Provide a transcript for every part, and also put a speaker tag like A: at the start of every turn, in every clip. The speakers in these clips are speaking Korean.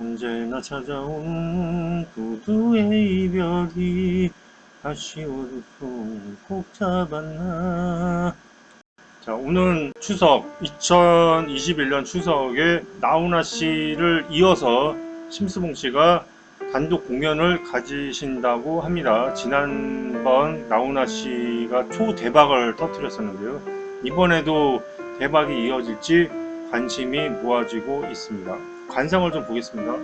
A: 언제나 찾아오는 구두의 이별이 아쉬워도 손 꼭 잡았나. 자, 오늘 추석 2021년 추석에 나훈아 씨를 이어서 심수봉 씨가 단독 공연을 가지신다고 합니다. 지난번 나훈아 씨가 초대박을 터뜨렸었는데요. 이번에도 대박이 이어질지 관심이 모아지고 있습니다. 관상을 좀 보겠습니다.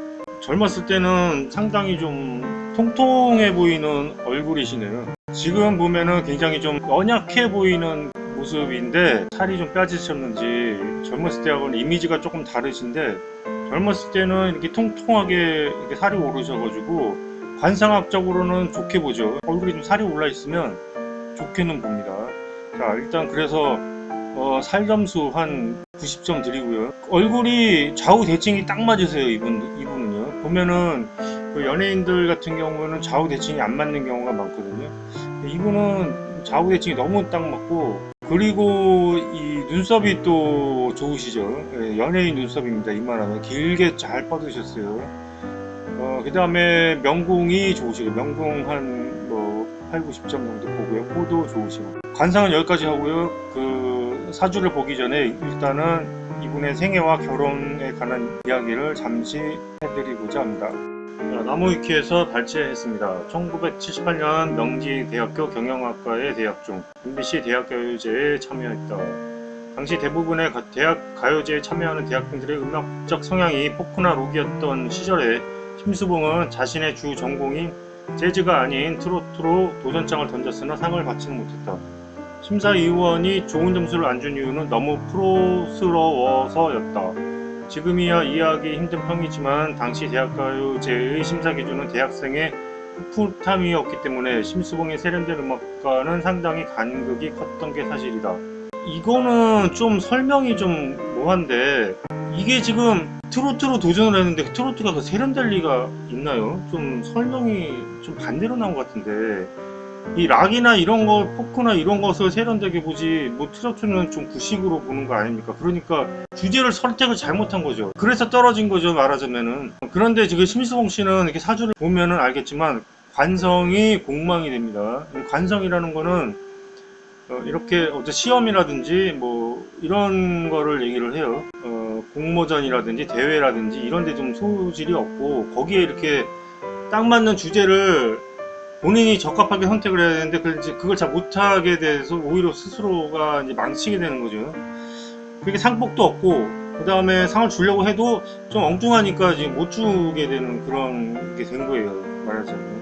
A: 젊었을 때는 상당히 좀 통통해 보이는 얼굴이시네요. 지금 보면은 굉장히 좀 연약해 보이는 모습인데 살이 좀 빠지셨는지 젊었을 때하고는 이미지가 조금 다르신데, 젊었을 때는 이렇게 통통하게 이렇게 살이 오르셔가지고 관상학적으로는 좋게 보죠. 얼굴이 좀 살이 올라 있으면 좋게는 봅니다. 자, 일단 그래서 살점수 한 90점 드리고요. 얼굴이 좌우 대칭이 딱 맞으세요. 이분은요. 보면은 그 연예인들 같은 경우는 좌우 대칭이 안 맞는 경우가 많거든요. 이분은 좌우 대칭이 너무 딱 맞고, 그리고 이 눈썹이 또 좋으시죠. 예, 연예인 눈썹입니다. 이만하면 길게 잘 뻗으셨어요. 그 다음에 명궁이 좋으시고, 명궁 한 뭐 8, 90점 정도 보고요. 코도 좋으시고. 관상은 여기까지 하고요. 그 사주를 보기 전에 일단은 이분의 생애와 결혼에 관한 이야기를 잠시 해드리고자 합니다. 나무위키에서 발췌했습니다. 1978년 명지대학교 경영학과에 재학 중 MBC 대학가요제에 참여했다. 당시 대부분의 대학 가요제에 참여하는 대학생들의 음악적 성향이 포크나 록이었던 시절에 심수봉은 자신의 주 전공인 재즈가 아닌 트로트로 도전장을 던졌으나 상을 받지는 못했다. 심사위원이 좋은 점수를 안 준 이유는 너무 프로스러워서였다. 지금이야 이해하기 힘든 평이지만 당시 대학가요제의 심사 기준은 대학생의 풋풋함이었기 때문에 심수봉의 세련된 음악과는 상당히 간극이 컸던 게 사실이다. 이거는 좀 설명이 좀 뭐한데, 이게 지금 트로트로 도전을 했는데 트로트가 그 세련될 리가 있나요? 좀 설명이 좀 반대로 나온 것 같은데, 이 락이나 이런 거, 포크나 이런 것을 세련되게 보지, 뭐 트로트는 좀 구식으로 보는 거 아닙니까? 그러니까 주제를 선택을 잘못한 거죠. 그래서 떨어진 거죠, 말하자면은. 그런데 지금 심수봉 씨는 이렇게 사주를 보면은 알겠지만 관성이 공망이 됩니다. 관성이라는 거는 이렇게 어떤 시험이라든지 뭐 이런 거를 얘기를 해요. 공모전이라든지 대회라든지 이런 데 좀 소질이 없고, 거기에 이렇게 딱 맞는 주제를 본인이 적합하게 선택을 해야 되는데 그걸 잘 못하게 돼서 오히려 스스로가 이제 망치게 되는 거죠. 그게 상복도 없고, 그 다음에 상을 주려고 해도 좀 엉뚱하니까 지금 못 주게 되는 그런 게 된 거예요, 말하자면.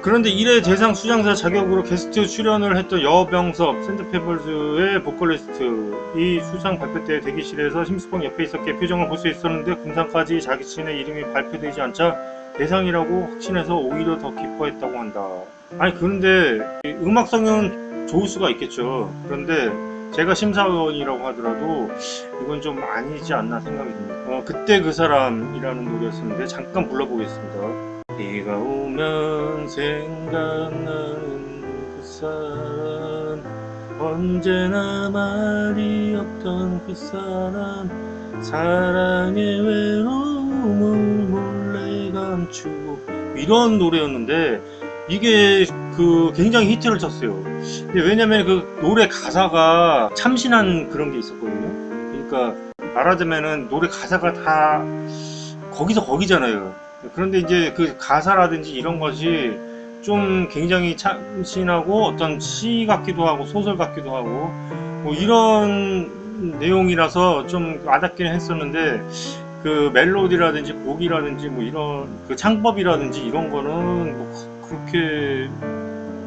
A: 그런데 1회 대상 수상자 자격으로 게스트 출연을 했던 여병섭, 샌드페पर्즈의 보컬리스트, 이 수상 발표 때 대기실에서 심수봉 옆에 있었기에 표정을 볼 수 있었는데 군상까지 자기 자신의 이름이 발표되지 않자 대상이라고 확신해서 오히려 더 기뻐했다고 한다. 아니, 그런데 음악성은 좋을 수가 있겠죠. 그런데 제가 심사위원이라고 하더라도 이건 좀 아니지 않나 생각이 듭니다. 그때 그 사람이라는 노래였었는데 잠깐 불러보겠습니다. 비가 오면 생각나는 그 사람, 언제나 말이 없던 그 사람, 사랑의 외로움을 몰래 감추고, 이런 노래였는데 이게 그 굉장히 히트를 쳤어요. 근데 왜냐면 그 노래 가사가 참신한 그런 게 있었거든요. 그러니까 말하자면은 노래 가사가 다 거기서 거기잖아요. 그런데 이제 그 가사라든지 이런 것이 좀 굉장히 참신하고 어떤 시 같기도 하고 소설 같기도 하고 뭐 이런 내용이라서 좀 와닿기는 했었는데, 그 멜로디라든지 곡이라든지 뭐 이런 그 창법이라든지 이런 거는 뭐 그렇게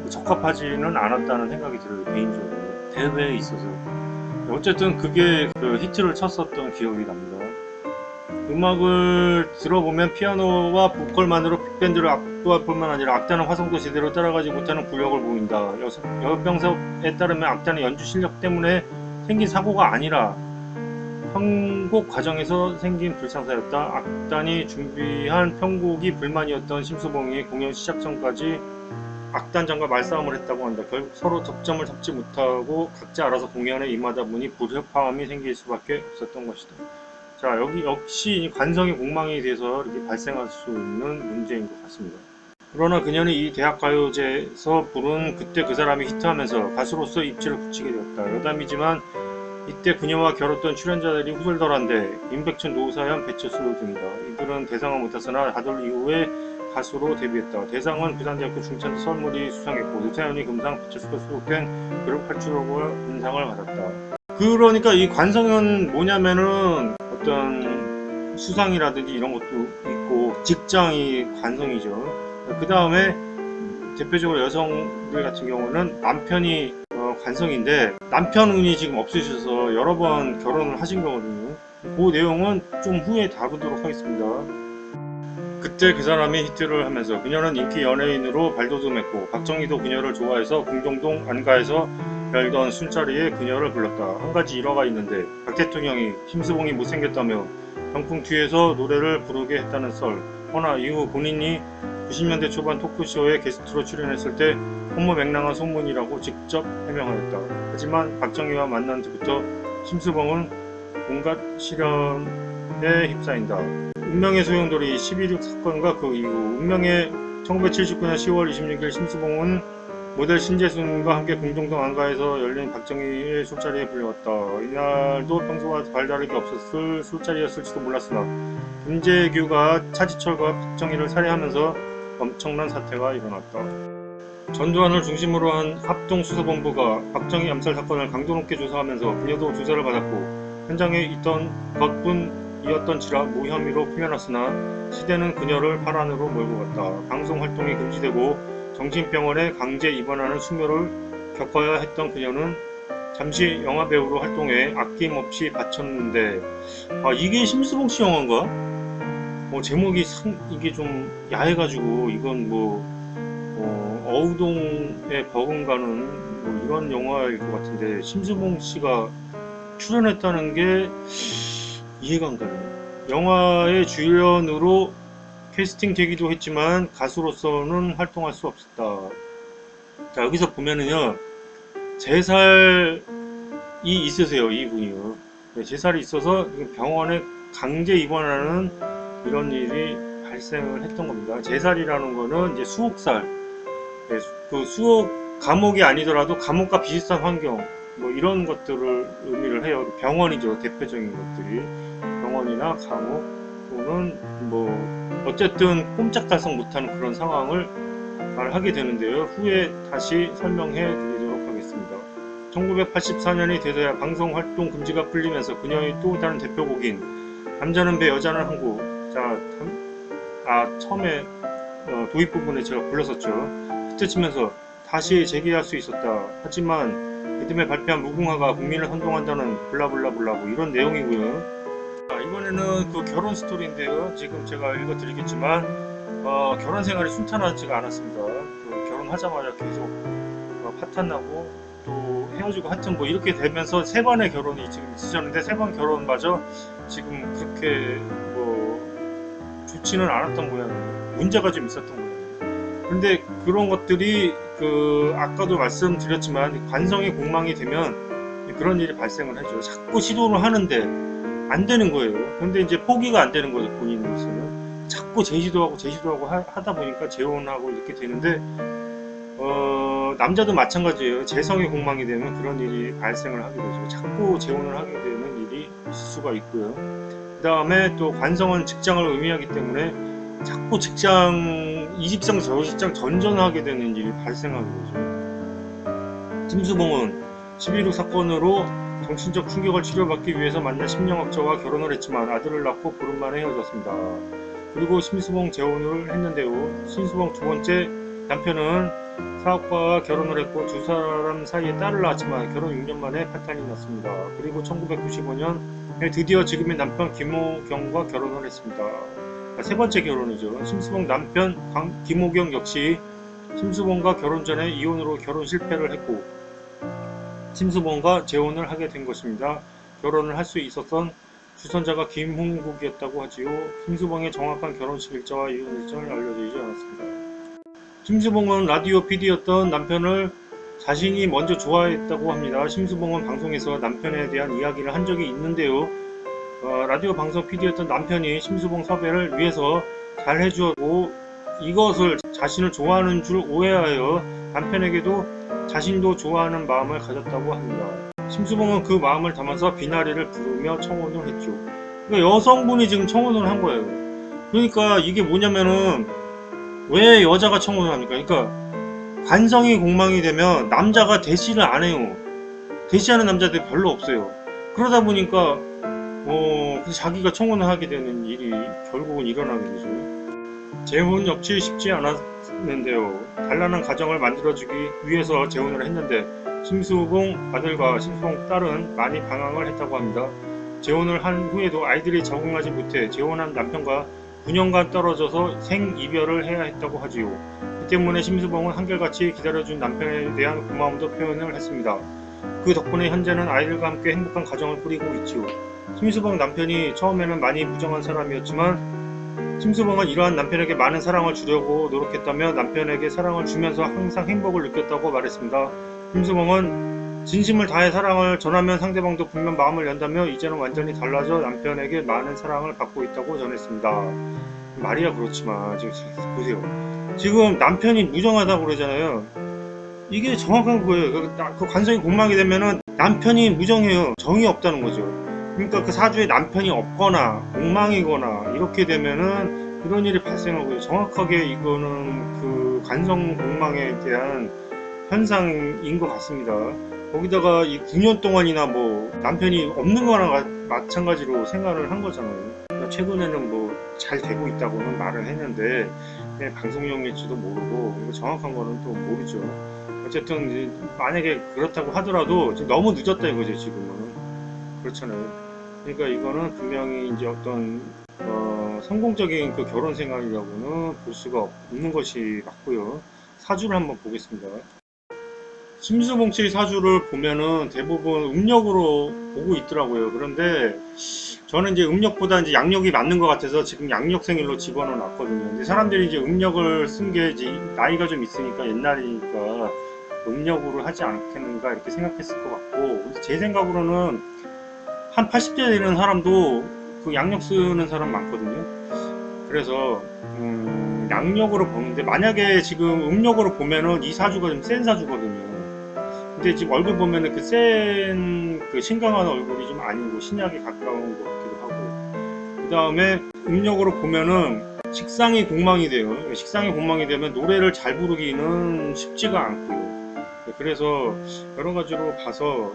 A: 적합하지는 않았다는 생각이 들어요, 개인적으로. 대회에 있어서. 어쨌든 그게 그 히트를 쳤었던 기억이 납니다. 음악을 들어보면 피아노와 보컬만으로 빅밴드를 압도할 뿐만 아니라 악단은 화성도 제대로 따라가지 못하는 굴력을 보인다. 여병섭에 따르면 악단의 연주 실력 때문에 생긴 사고가 아니라 편곡 과정에서 생긴 불상사였다. 악단이 준비한 편곡이 불만이었던 심수봉이 공연 시작 전까지 악단장과 말싸움을 했다고 한다. 결국 서로 접점을 잡지 못하고 각자 알아서 공연에 임하다 보니 불협화음이 생길 수밖에 없었던 것이다. 자, 여기 역시 관성의 공망에 대해서 이렇게 발생할 수 있는 문제인 것 같습니다. 그러나 그녀는 이 대학가요제에서 부른 그때 그 사람이 히트하면서 가수로서 입지를 굳히게 되었다. 여담이지만 이때 그녀와 겨뤘던 출연자들이 후덜덜한데 임백천, 노사연, 배철수 등이다. 이들은 대상은 못탔으나 다들 이후에 가수로 데뷔했다. 대상은 부산대학교 중창 서울물이 수상했고 노사연이 금상, 배철수가 수록된 그룹 활주로가 은상을 받았다. 그러니까 이 관성은 뭐냐면은 어떤 수상이라든지 이런 것도 있고 직장이 관성이죠. 그 다음에 대표적으로 여성들 같은 경우는 남편이 관성인데 남편분이 지금 없으셔서 여러 번 결혼을 하신 거거든요. 그 내용은 좀 후에 다루도록 하겠습니다. 그때 그 사람이 히트를 하면서 그녀는 인기 연예인으로 발돋움했고 박정희도 그녀를 좋아해서 궁정동 안가에서 열던 술자리에 그녀를 불렀다. 한 가지 일화가 있는데 박 대통령이 심수봉이 못생겼다며 병풍 뒤에서 노래를 부르게 했다는 썰. 허나 이후 본인이 90년대 초반 토크쇼에 게스트로 출연했을 때 허무맹랑한 소문이라고 직접 해명하였다. 하지만 박정희와 만난 뒤부터 심수봉은 온갖 시련에 휩싸인다. 운명의 소용돌이 12.6 사건과 그 이후 운명의 1979년 10월 26일 심수봉은 모델 신재순과 함께 궁정동 안가에서 열린 박정희의 술자리에 불려왔다. 이날도 평소와 별다르게 없었을 술자리였을지도 몰랐으나 김재규가 차지철과 박정희를 살해하면서 엄청난 사태가 일어났다. 전두환을 중심으로 한 합동수사본부가 박정희 암살 사건을 강도 높게 조사하면서 그녀도 조사를 받았고 현장에 있던 것뿐이었던지라 무혐의로 풀려났으나 시대는 그녀를 파란으로 몰고 갔다. 방송 활동이 금지되고 정신병원에 강제 입원하는 수모를 겪어야 했던 그녀는 잠시 영화배우로 활동해 아낌없이 바쳤는데 이게 심수봉씨 영화인가? 제목이 이게 좀 야해가지고 이건 어우동의 버금가는 이런 영화일 것 같은데 심수봉씨가 출연했다는 게 이해가 안 가네요. 영화의 주연으로 캐스팅 되기도 했지만 가수로서는 활동할 수 없었다. 자, 여기서 보면은요 재살이 있으세요. 이분이요. 재살이 있어서 병원에 강제 입원하는 이런 일이 발생을 했던 겁니다. 재살이라는 거는 이제 수옥살, 그 수옥 감옥이 아니더라도 감옥과 비슷한 환경 이런 것들을 의미를 해요. 병원이죠. 대표적인 것들이 병원이나 감옥 또는 어쨌든 꼼짝달싹 못하는 그런 상황을 말하게 되는데요. 후에 다시 설명해 드리도록 하겠습니다. 1984년이 되서야 방송활동 금지가 풀리면서 그녀의 또 다른 대표곡인 남자는 배 여자는 항구. 자, 처음에 도입 부분에 제가 불렀었죠. 히트치면서 다시 재기할 수 있었다. 하지만 이듬해 발표한 무궁화가 국민을 선동한다는 블라블라블라 이런 내용이고요. 이번에는 그 결혼 스토리인데요. 지금 제가 읽어드리겠지만 결혼 생활이 순탄하지가 않았습니다. 결혼하자마자 계속 파탄나고 또 헤어지고 하여튼 이렇게 되면서 세 번의 결혼이 지금 있으셨는데 세 번 결혼마저 지금 그렇게 좋지는 않았던 모양이에요. 문제가 좀 있었던 모양이에요. 근데 그런 것들이 아까도 말씀드렸지만 관성의 공망이 되면 그런 일이 발생을 하죠. 자꾸 시도를 하는데 안 되는 거예요. 근데 이제 포기가 안 되는 거죠. 본인으로서는 자꾸 재시도하고 하다 보니까 재혼하고 이렇게 되는데 남자도 마찬가지예요. 재성의 공망이 되면 그런 일이 발생을 하게 되죠. 자꾸 재혼을 하게 되는 일이 있을 수가 있고요. 그 다음에 또 관성은 직장을 의미하기 때문에 자꾸 이 직장 저 직장 전전하게 되는 일이 발생하게 되죠. 심수봉은 11.6 사건으로 정신적 충격을 치료받기 위해서 만난 심리학자와 결혼을 했지만 아들을 낳고 보름 만에 헤어졌습니다. 그리고 심수봉 재혼을 했는데요. 심수봉 두 번째 남편은 사업가와 결혼을 했고 두 사람 사이에 딸을 낳았지만 결혼 6년 만에 파탄이 났습니다. 그리고 1995년에 드디어 지금의 남편 김호경과 결혼을 했습니다. 세 번째 결혼이죠. 심수봉 남편 김호경 역시 심수봉과 결혼 전에 이혼으로 결혼 실패를 했고 심수봉과 재혼을 하게 된 것입니다. 결혼을 할 수 있었던 주선자가 김홍국이었다고 하지요. 심수봉의 정확한 결혼식 일자와 이혼 일정을 알려지지 않았습니다. 심수봉은 라디오 PD였던 남편을 자신이 먼저 좋아했다고 합니다. 심수봉은 방송에서 남편에 대한 이야기를 한 적이 있는데요. 라디오 방송 PD였던 남편이 심수봉 섭외를 위해서 잘 해주었고 이것을 자신을 좋아하는 줄 오해하여 남편에게도 자신도 좋아하는 마음을 가졌다고 합니다. 심수봉은 그 마음을 담아서 비나리를 부르며 청혼을 했죠. 그러니까 여성분이 지금 청혼을 한 거예요. 그러니까 이게 뭐냐면은 왜 여자가 청혼을 합니까? 그러니까 관성이 공망이 되면 남자가 대시를 안 해요. 대시하는 남자들이 별로 없어요. 그러다 보니까 그래서 자기가 청혼을 하게 되는 일이 결국은 일어나게 되죠. 재혼 역시 쉽지 않았는데요. 단란한 가정을 만들어주기 위해서 재혼을 했는데 심수봉 아들과 심수봉 딸은 많이 방황을 했다고 합니다. 재혼을 한 후에도 아이들이 적응하지 못해 재혼한 남편과 9년간 떨어져서 생이별을 해야 했다고 하지요. 그 때문에 심수봉은 한결같이 기다려준 남편에 대한 고마움도 표현을 했습니다. 그 덕분에 현재는 아이들과 함께 행복한 가정을 꾸리고 있지요. 심수봉 남편이 처음에는 많이 무정한 사람이었지만 심수봉은 이러한 남편에게 많은 사랑을 주려고 노력했다며 남편에게 사랑을 주면서 항상 행복을 느꼈다고 말했습니다. 심수봉은 진심을 다해 사랑을 전하면 상대방도 분명 마음을 연다며 이제는 완전히 달라져 남편에게 많은 사랑을 받고 있다고 전했습니다. 말이야 그렇지만 지금 보세요. 지금 남편이 무정하다고 그러잖아요. 이게 정확한 거예요. 그 관성이 공망이 되면은 남편이 무정해요. 정이 없다는 거죠. 그러니까 그 사주에 남편이 없거나 공망이거나 이렇게 되면은 이런 일이 발생하고요. 정확하게 이거는 그 관성 공망에 대한 현상인 것 같습니다. 거기다가 이 9년 동안이나 뭐 남편이 없는 거나 마찬가지로 생활을 한 거잖아요. 최근에는 뭐 잘 되고 있다고는 말을 했는데 방송용일지도 모르고 이거 정확한 거는 또 모르죠. 어쨌든 이제 만약에 그렇다고 하더라도 지금 너무 늦었다 이거죠. 지금은 그렇잖아요. 그러니까 이거는 분명히 이제 어떤 성공적인 그 결혼 생활이라고는 볼 수가 없는 것이 맞고요. 사주를 한번 보겠습니다. 심수봉 씨 사주를 보면은 대부분 음력으로 보고 있더라고요. 그런데 저는 이제 음력보다 이제 양력이 맞는 것 같아서 지금 양력 생일로 집어넣어 놨거든요. 근데 사람들이 이제 음력을 쓴 게 이제 나이가 좀 있으니까 옛날이니까 음력으로 하지 않겠는가 이렇게 생각했을 것 같고, 제 생각으로는 한 80대 되는 사람도 그 양력 쓰는 사람 많거든요. 그래서 양력으로 보는데 만약에 지금 음력으로 보면은 이 사주가 좀 센 사주거든요. 근데 지금 얼굴 보면은 그 센 그 신강한 얼굴이 좀 아니고 신약에 가까운 것 같기도 하고, 그 다음에 음력으로 보면은 식상이 공망이 돼요. 식상이 공망이 되면 노래를 잘 부르기는 쉽지가 않고요. 그래서 여러 가지로 봐서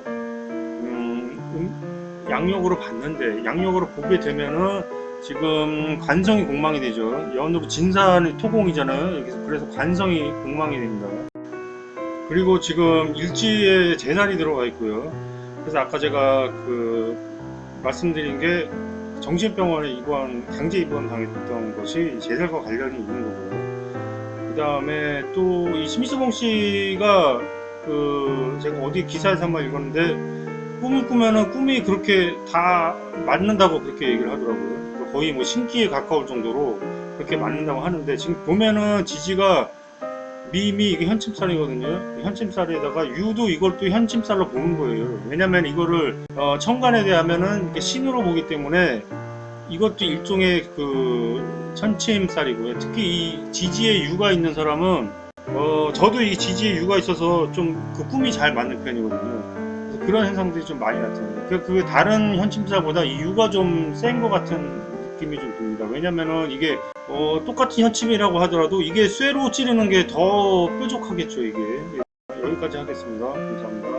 A: 양력으로 봤는데 양력으로 보게 되면은 지금 관성이 공망이 되죠. 연으로 진산이 토공이잖아요. 그래서 관성이 공망이 됩니다. 그리고 지금 일지에 재살이 들어가 있고요. 그래서 아까 제가 그 말씀드린 게 정신병원에 강제 입원 당했던 것이 재살과 관련이 있는 거고요. 그 다음에 또 이 심수봉 씨가 그 제가 어디 기사에서 한번 읽었는데 꿈을 꾸면은 꿈이 그렇게 다 맞는다고 그렇게 얘기를 하더라고요. 거의 뭐 신기에 가까울 정도로 그렇게 맞는다고 하는데 지금 보면은 지지가 미미 이게 현침살이거든요. 현침살에다가 유도 이걸 또 현침살로 보는 거예요. 왜냐면 이거를 천간에 대하면은 신으로 보기 때문에 이것도 일종의 그 천침살이고요. 특히 이 지지에 유가 있는 사람은 저도 이 지지에 유가 있어서 좀 그 꿈이 잘 맞는 편이거든요. 그래서 그런 현상들이 좀 많이 나타나요. 그 다른 현침살보다 이 유가 좀 센 것 같은 느낌이 좀 듭니다. 왜냐면은 이게 똑같은 현침이라고 하더라도 이게 쇠로 찌르는 게 더 뾰족하겠죠. 이게 여기까지 하겠습니다. 감사합니다.